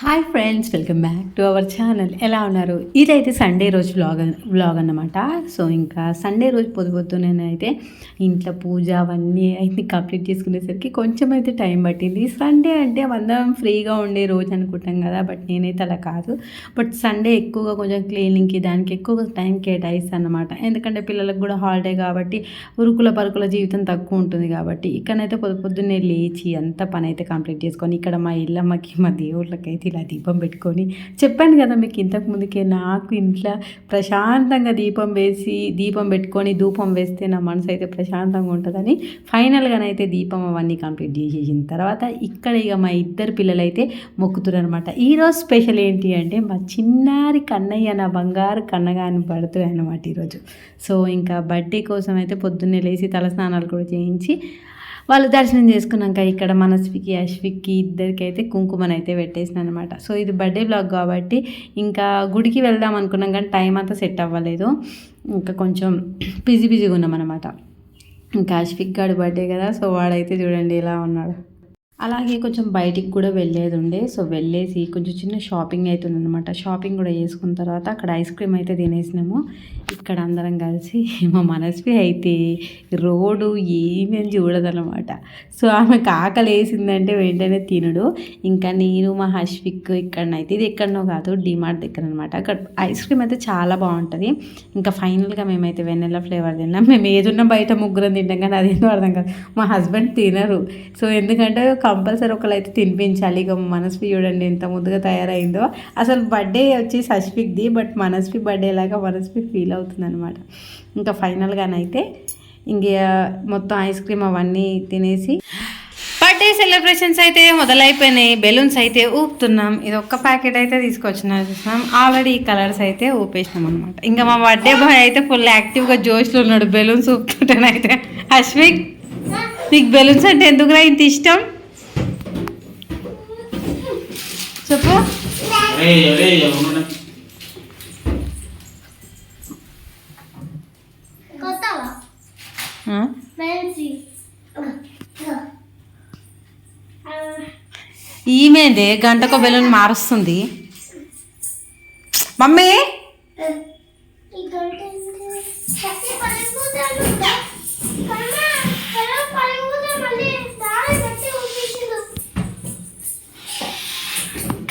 Hi friends, welcome back to our channel. ఎలా ఉన్నారు? ఇదైతే సండే రోజు వ్లాగ్ అన్నమాట. సో ఇంకా సండే రోజు పొద్దునైతే ఇంట్లో పూజ అవన్నీ అయితే కంప్లీట్ చేసుకునేసరికి కొంచెం అయితే టైం పట్టింది. సండే అంటే అందరం ఫ్రీగా ఉండే రోజు అనుకుంటాం కదా, బట్ నేనైతే అలా కాదు. బట్ సండే ఎక్కువగా కొంచెం క్లీనింగ్కి దానికి ఎక్కువగా టైం కేటాయిస్తాను అన్నమాట. ఎందుకంటే పిల్లలకు కూడా హాలిడే కాబట్టి ఉరుకుల పరుకుల జీవితం తక్కువ ఉంటుంది కాబట్టి ఇక్కడైతే పొద్దున్నే లేచి అంత పని అయితే కంప్లీట్ చేసుకొని ఇక్కడ మా ఇల్లమ్మకి మా దేవుళ్ళకైతే ఇలా దీపం పెట్టుకొని చెప్పాను కదా మీకు ఇంతకు ముందుకే, నాకు ఇంట్లో ప్రశాంతంగా దీపం పెట్టుకొని ధూపం వేస్తే నా మనసు అయితే ప్రశాంతంగా ఉంటుందని ఫైనల్గానైతే దీపం అవన్నీ కంప్లీట్ చేసేసిన తర్వాత ఇక్కడ ఇక మా ఇద్దరు పిల్లలైతే మొక్కుతున్నారు అనమాట. ఈరోజు స్పెషల్ ఏంటి అంటే మా చిన్నారి కన్నయ్య, నా బంగారు కన్నగాని బర్త్డే అనమాట ఈరోజు. సో ఇంకా బర్త్డే కోసం అయితే పొద్దున్నే లేచి తలస్నానాలు కూడా చేయించి వాళ్ళు దర్శనం చేసుకున్నాక ఇక్కడ మనస్వికి అశ్విక్కి ఇద్దరికైతే కుంకుమనైతే పెట్టేసిన అనమాట. సో ఇది బర్త్డే బ్లాగ్ కాబట్టి ఇంకా గుడికి వెళ్దాం అనుకున్నాం కానీ టైం అంతా సెట్ అవ్వలేదు, ఇంకా కొంచెం బిజీగా ఉన్నాం అనమాట. ఇంకా అశ్విక్ గాడి బర్త్డే కదా, సో వాడైతే చూడండి ఎలా ఉన్నాడు. అలాగే కొంచెం బయటికి కూడా వెళ్ళేది ఉండే, సో వెళ్ళేసి కొంచెం చిన్న షాపింగ్ అవుతుంది అనమాట. షాపింగ్ కూడా చేసుకున్న తర్వాత అక్కడ ఐస్ క్రీమ్ అయితే తినేసినాము ఇక్కడ అందరం కలిసి. మా మనస్వి అయితే రోడ్డు ఏమేమి చూడదనమాట. సో ఆమెకు ఆకలి వేసిందంటే వెంటనే తినడు. ఇంకా నేను మా హష్విక్ ఇక్కడనైతే, ఇది ఎక్కడనో కాదు డిమార్ట్ దగ్గర అనమాట. అక్కడ ఐస్ క్రీమ్ అయితే చాలా బాగుంటుంది. ఇంకా ఫైనల్గా మేమైతే వెన్నెల ఫ్లేవర్ తిన్నాం. మేము ఏదున్నా బయట ముగ్గురం తింటాం కానీ అదేంటో అర్థం కాదు, మా హస్బెండ్ తినరు. సో ఎందుకంటే కంపల్సరీ ఒకళ్ళైతే తినిపించాలి. ఇక మనస్వి చూడండి ఎంత ముద్దుగా తయారైందో. అసలు బర్త్డే వచ్చేసి అశ్విక్ది, బట్ మనస్వి బర్త్డే లాగా మనస్వి ఫీల్ అవుతుంది అనమాట. ఇంకా ఫైనల్గానైతే ఇంక మొత్తం ఐస్ క్రీమ్ అవన్నీ తినేసి బర్త్డే సెలబ్రేషన్స్ అయితే మొదలైపోయినాయి. బెలూన్స్ అయితే ఊపుతున్నాం. ఇది ఒక్క ప్యాకెట్ అయితే చూసినాం. ఆల్రెడీ ఈ కలర్స్ అయితే ఊపేసినాం అనమాట. ఇంకా మా బర్త్డే బాయ్ అయితే ఫుల్ యాక్టివ్గా జోష్లో ఉన్నాడు బెలూన్స్ ఊపుతుంటానైతే. అశ్విక్, నీకు బెలూన్స్ అంటే ఎందుకురా ఇంత ఇష్టం చెప్పు. ఈమెదే గంటకో బెలూన్ మారుస్తుంది మమ్మీ.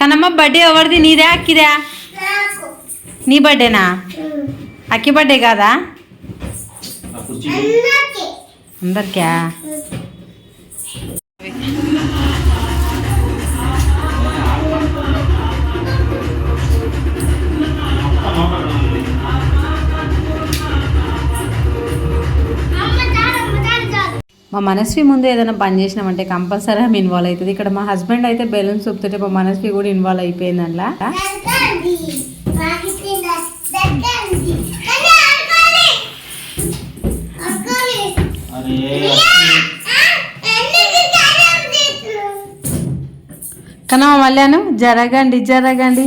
కనమ్మ బర్త్డే ఎవరిది? నీదే అక్కిదా? నీ బర్త్డేనా? అక్కి బర్త్డే కాదా? అందరికా? మా మనస్వి ముందు ఏదైనా పని చేసినామంటే కంపల్సరీ ఆమె ఇన్వాల్వ్ అవుతుంది. ఇక్కడ మా హస్బెండ్ అయితే బెలూన్స్ చూపుతుంటే మా మనస్వి కూడా ఇన్వాల్వ్ అయిపోయింది అందులో. కన్నా మళ్ళాను జరగండి.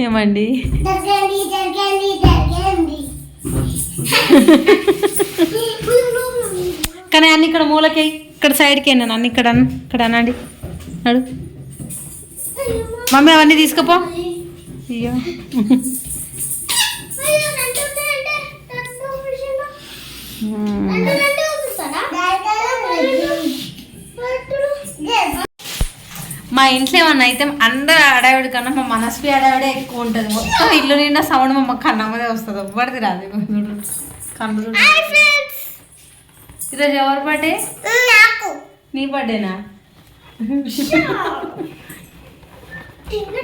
ఏమండి కానీ అన్ని ఇక్కడ మూలకి, ఇక్కడ సైడ్కి అయినా అన్ని ఇక్కడ అనండి అడు. మమ్మీ అవన్నీ తీసుకుపో. అయ్యో మా ఇంట్లో ఏమన్నా అయితే అందరు ఆడావిడి కన్నా మా మనస్వి ఆడావిడే ఎక్కువ ఉంటుంది. మొత్తం ఇల్లు నిండా సౌండ్ మా కన్నమ్మదే వస్తుంది, ఎవ్వరిది రాదు. కన్ను ఈరోజు ఎవరి బర్త్డే? నీ బర్త్డేనా?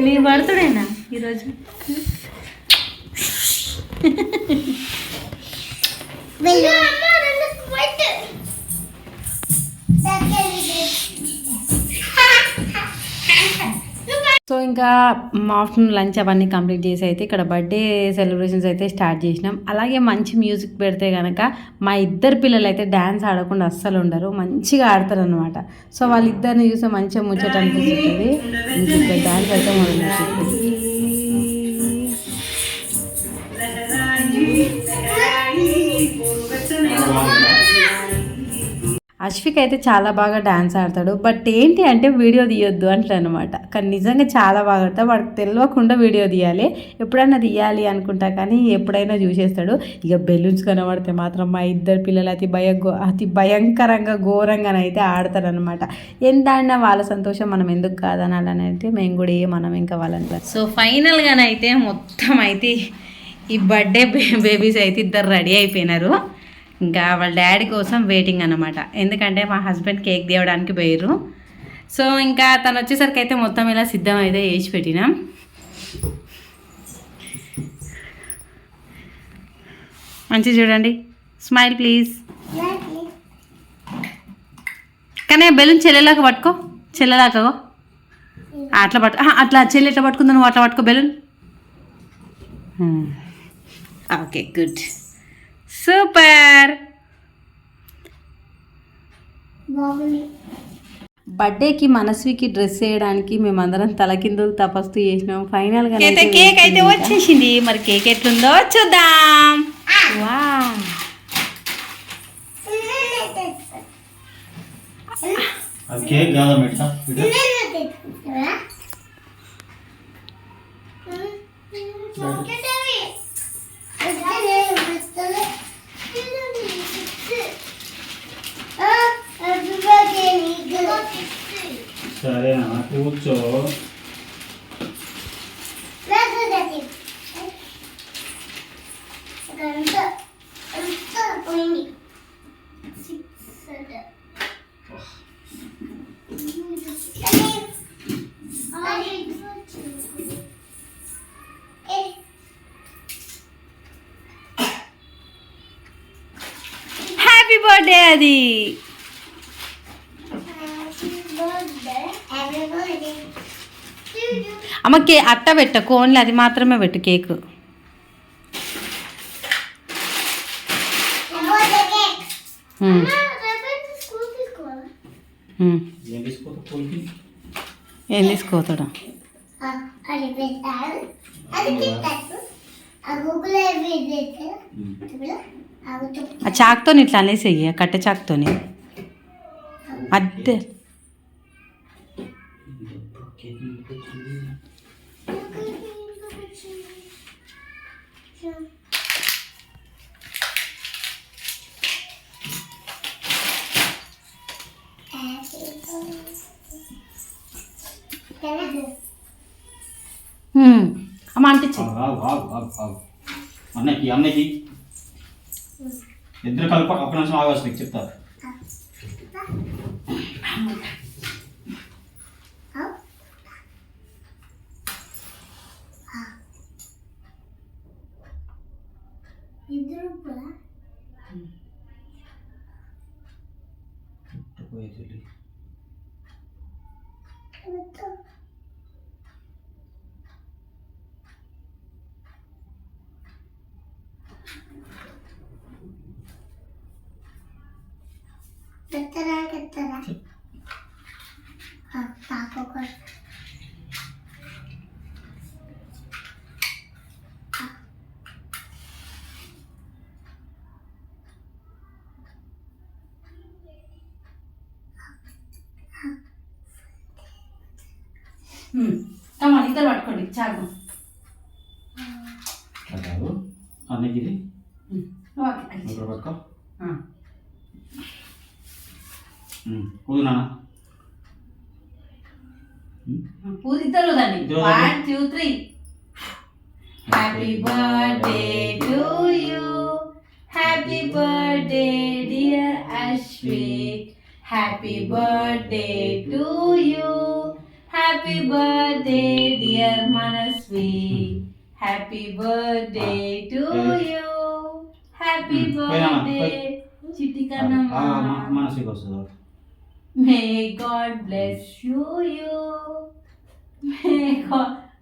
నీ బర్త్డేనా ఈరోజు? సో ఇంకా ఆఫ్టర్నూన్ లంచ్ అవన్నీ కంప్లీట్ చేసి అయితే ఇక్కడ బర్త్డే సెలబ్రేషన్స్ అయితే స్టార్ట్ చేసినాం. అలాగే మంచి మ్యూజిక్ పెడితే కనుక మా ఇద్దరు పిల్లలు అయితే డ్యాన్స్ ఆడకుండా అస్సలు ఉండరు, మంచిగా ఆడతారు అనమాట. సో వాళ్ళిద్దరిని చూస్తే మంచిగా ముచ్చట అనిపిస్తుంది. ఇంకా డ్యాన్స్ అయితే మొదలు. అశ్విక్ అయితే చాలా బాగా డ్యాన్స్ ఆడతాడు. బట్ ఏంటి అంటే వీడియో తీయొద్దు అంటారనమాట. కానీ నిజంగా చాలా బాగా ఆడతాడు. వాడికి తెలియకుండా వీడియో తీయాలి, ఎప్పుడైనా తీయాలి అనుకుంటా కానీ ఎప్పుడైనా చూసేస్తాడు. ఇక బెలూన్స్ కనబడితే మాత్రం మా ఇద్దరు పిల్లలు అతి భయంకరంగా ఘోరంగానైతే ఆడతారనమాట. ఎంత ఆడినా వాళ్ళ సంతోషం మనం ఎందుకు కాదనాలని అయితే మేము కూడా మనం ఇంకా వాళ్ళని. సో ఫైనల్గానైతే మొత్తం అయితే ఈ బర్త్డే బేబీస్ అయితే ఇద్దరు రెడీ అయిపోయినారు. ఇంకా వాళ్ళ డాడీ కోసం వెయిటింగ్ అన్నమాట. ఎందుకంటే మా హస్బెండ్ కేక్ తేవడానికి పోయారు. సో ఇంకా తను వచ్చేసరికి అయితే మొత్తం ఇలా సిద్ధం అయితే వేసి పెట్టినాం. మంచిగా చూడండి, స్మైల్ ప్లీజ్. కానీ బెలూన్ చెల్లెలాగా పట్టుకో, చెల్లెలాగా అట్లా అట్లా చెల్లి ఎట్లా పట్టుకుందా నువ్వు అట్లా పట్టుకో బెలూన్. Okay good, super. బర్త్డేకి మనస్వికి డ్రెస్ వేయడానికి మేమందరం తలకిందులు తపస్సు చేసినాం. ఫైనల్గా కేక్ అయితే వచ్చేసింది. మరి కేక్ ఎట్లుందో చూద్దాం. వా కేక్ కాదా సరేనా, కూర్చో. హ్యాపీ బర్త్డే అది. అమ్మ అట్ట పెట్టకు, ఓన్లీ అది మాత్రమే పెట్టు కేక్. ఏం తీసుకోతాడు? ఆ చాక్తో ఇట్లా అనేసేయి, కట్టె చాక్తోని. అద్దె అమ్మ అంటించి అన్నకి అన్నకి ఇద్దరు కలిపి ఒక్క నిమిషం ఆగాల్సి చెప్తారు. ఇద్దరు పట్టుకోండి చాలు. అన్నగిరి పట్టుకో, పూజ నాన్న పూజ ఇద్దరు కదండి. 1 2 3. Happy birthday to you, happy birthday dear Ashwik, happy birthday to you, happy birthday dear Manasvi, happy birthday to you, happy birthday చిట్టి కన్నమ్మ, మనస్వికి వస్తుంది. May God bless you.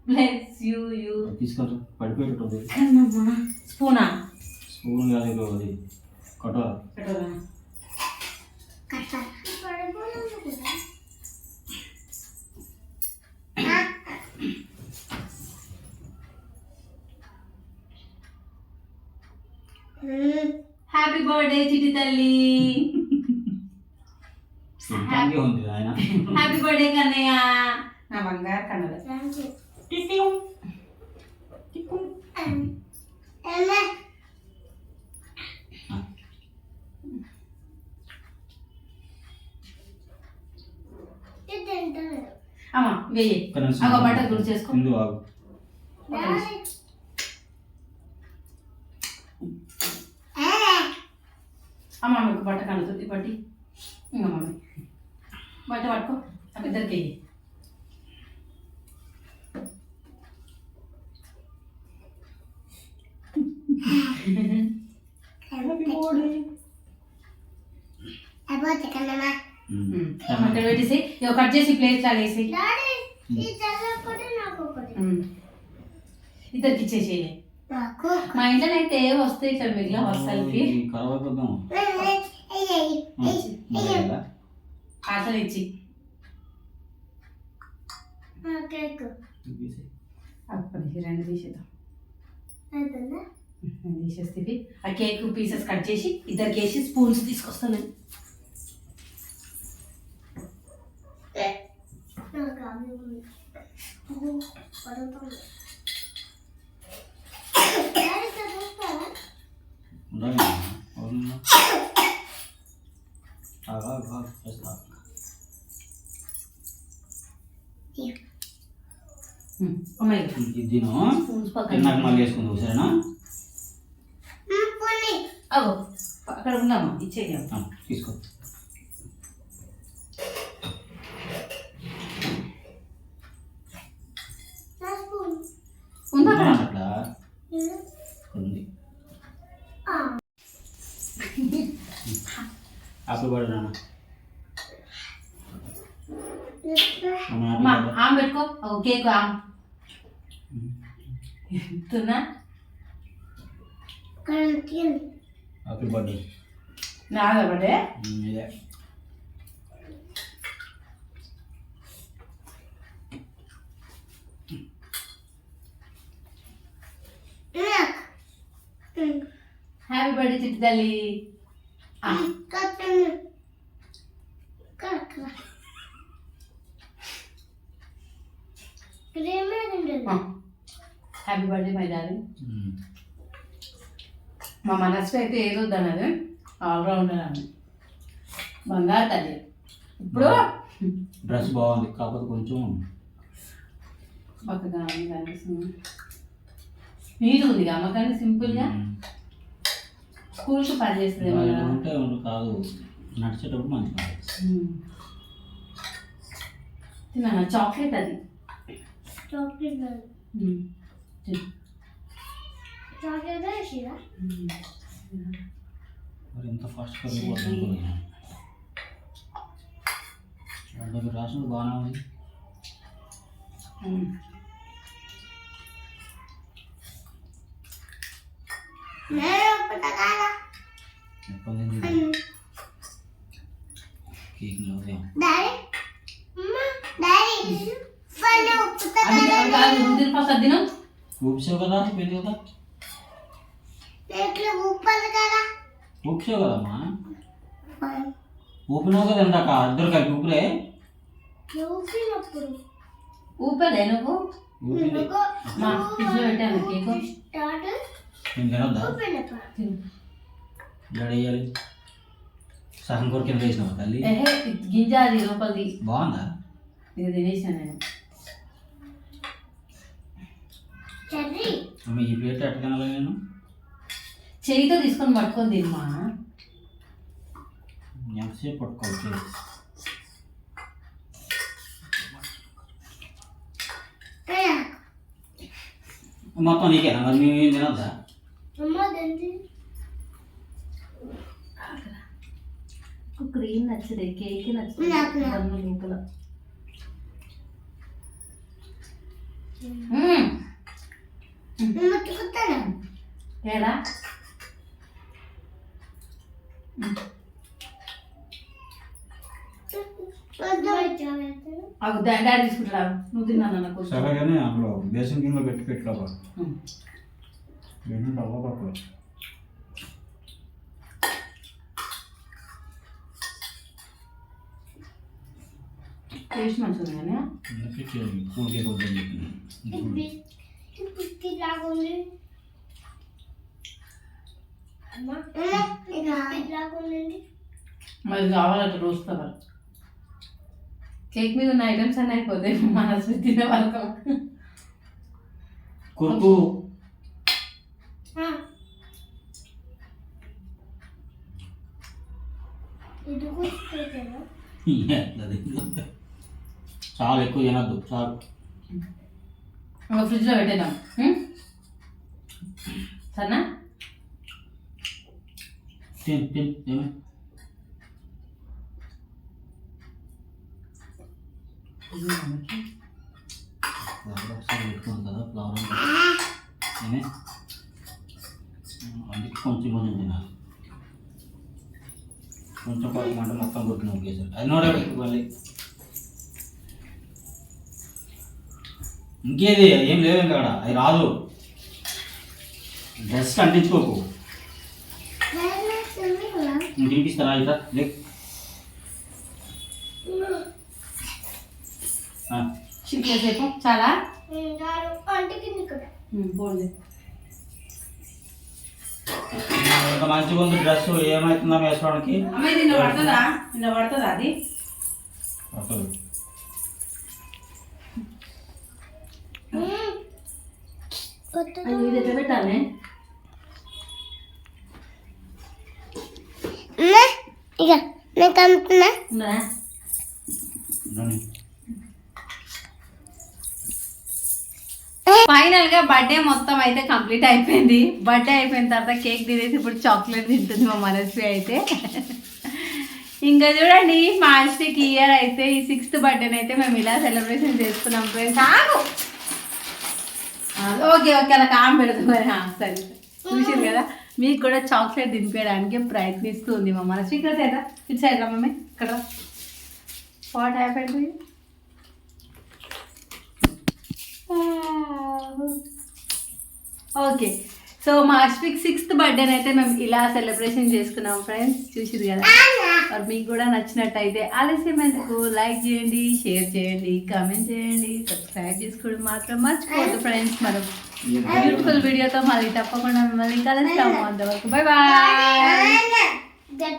Bless you you. తీసుకొని పడిపోయేటట్టు కన్నమ్మా స్పూనా? స్పూన్ కాదు ఇది, అది కటోరా. పెట్టరా? హ్యాపీ బర్త్డే చిట్టి తల్లి. తింటానికే ఉంది ఆయన. Happy birthday Kannayya. నా బంగారు కన్నడ. అమ్మా వెయ్యి. ఒక్క నిమిషం. అగో బట్ట గుడి చేసుకో. ముందు ఆగు. అమ్మ మీకు బట్ట కనుతుంది పట్టి. ఇంకా మమ్మీ బట్ట పట్టుకో. ఆ ఇద్దరికి వెయ్యి. ఇక్కడ పెట్టేసి కట్ చేసి ప్లేట్ లాగా వేసి ఇద్దరికి ఇచ్చేసి. మా ఇంట్లో అయితే వస్తాయి ఇట్లా మిగిలిన వస్తాలకి అసలు ఇచ్చి అప్పటి రెండు తీసేద్దాం. తీసేస్తే ఆ కేక్ పీసెస్ కట్ చేసి ఇద్దరికి వేసి స్పూన్స్ తీసుకొస్తాను. ఇది నాకు మళ్ళీ వేసుకుందాం సరేనా? అగో అక్కడ ఉందమ్మా ఇచ్చేది తీసుకో. ఉందా అట్లా ఉంది. హ్యాపీ బర్త్డే నాన్న. ఆమె పెట్టుకో. కేక్ ఆమె తిన్నా. Happy birthday. నాదా బర్త్డే? ఇదే. హ్యాపీ బర్త్డే చిట్టి తల్లి. Happy birthday my darling. మా మనసు అయితే ఏదో వద్దన్నది, ఆల్రౌండర్ అని. బంగారు తల్లి. ఇప్పుడు డ్రెస్ బాగుంది కాకపోతే కొంచెం బక్కగా కనిపిస్తుంది. నీట్గా ఉంది అమ్మ కానీ సింపుల్గా స్కూల్కి పని చేస్తుంది ఉంటే కాదు, నడిచేటప్పుడు మంచిగా తిన్నా. చాక్లెట్ అది మరి ఎంత ఫాస్ట్గా రాసిన బాగానే ఉంది. ఊపిసావు కదా, పెళ్ళి కదా ఊపిసావు కదమ్మా. ఊపినావు కదా ఇందాక ఇద్దరు కలిపి ఊపిరే. ఊపలే నువ్వు? మా ఫ్రిడ్జ్లో పెట్టాను కేక్. నేను తినొద్దా? వేయాలి సగం కొరకు కింద వేసినావా తల్లి? గింజ అది లోపలిది. బాగుందా? ఇది తినేసాను నేను. అమ్మ ఈ ప్లేట్ ఎట్లా తినాలి నేను? చేయితో తీసుకొని పట్టుకొని తినమా. ఎంతసేపు పట్టుకోవచ్చు? మొత్తం నీకేనా మరి? మేము తినొద్దా? క్రీమ్ నచ్చదే, కేక్ నచ్చదు లోపల. ఏరా అవి డాడీ తీసుకుంటా నువ్వు తిన్నాను నాకు సరేగానే అందులో బేసిన్ గిన్నెలో పెట్టి పెట్టుకోవా బేసిన్ డబ్బా పక్కన టేస్ట్ మంచిగా కానీ కూల్ కేక్ వద్దని చెప్పి మరి కావాలంటే రోజు కావాలి కేక్ మీద ఉన్న ఐటమ్స్ అన్నీ అయిపోతాయి మన హస్బెండ్ తినే వాళ్ళకి కుర్కు చాలా ఎక్కువ తినద్దు చాలు ఫ్రిడ్జ్లో పెట్టేద్దాం సరేనా తిన్ తిన్ ఏమే ఒకసారి పెట్టుకోండి కదా ఫ్లవర్ ఏమే అందుకే కొంచెం కొంచెం తినాలి కొంచెం పక్కన మొత్తం కొట్టిన ఒకేసారి అది నోడే మళ్ళీ ఇంకేది ఏం లేవు ఇంకా అక్కడ అది రాదు డ్రెస్ అంటించుకోకు తినిపిస్తారా ఇట్లా లే చికెన్ చాలా పోండి ఇంత మంచిగా ఉంది డ్రెస్ ఏమవుతుందా వేసుకోవడానికి అమ్మాయి నిన్న పడుతుందా నిన్న పడుతుందా అది పడుతుంది ఇది ఎట్లా పెట్టాలి ఇక నేను కమ్ముతున్నా ఉందా ఫైనల్ గా బర్త్డే మొత్తం అయితే కంప్లీట్ అయిపోయింది బర్త్డే అయిపోయిన తర్వాత కేక్ తినేసి ఇప్పుడు చాక్లెట్ తింటుంది మా మనస్వి అయితే ఇంకా చూడండి మా ఆస్టిక్ ఇయర్ అయితే ఈ 6th బర్త్డేని అయితే మేము ఇలా సెలబ్రేషన్ చేసుకున్నాం ఫ్రెండ్స్ ఆగు ఓకే ఓకే అలా కామ్ పెడుతుంది సరే చూసారు కదా మీకు కూడా చాక్లెట్ తినిపించడానికి ప్రయత్నిస్తుంది మా మనస్వి ఇక్కడ సైడ్ ఇటు సైడ్ రా మమ్మీ ఇక్కడ వాట్ హ్యాపెండ్ ఓకే సో మా అశ్విక్ 6th బర్త్డేని అయితే మేము ఇలా సెలబ్రేషన్ చేసుకున్నాం ఫ్రెండ్స్ చూసిరు కదా మరి మీకు కూడా నచ్చినట్టయితే ఆలస్యం ఎందుకు లైక్ చేయండి షేర్ చేయండి కామెంట్ చేయండి సబ్స్క్రైబ్ చేసుకోవడం మాత్రం మర్చిపోవద్దు ఫ్రెండ్స్ మనం బ్యూటిఫుల్ వీడియోతో మళ్ళీ తప్పకుండా మిమ్మల్ని కలుస్తాము అంతవరకు బాయ్ బాయ్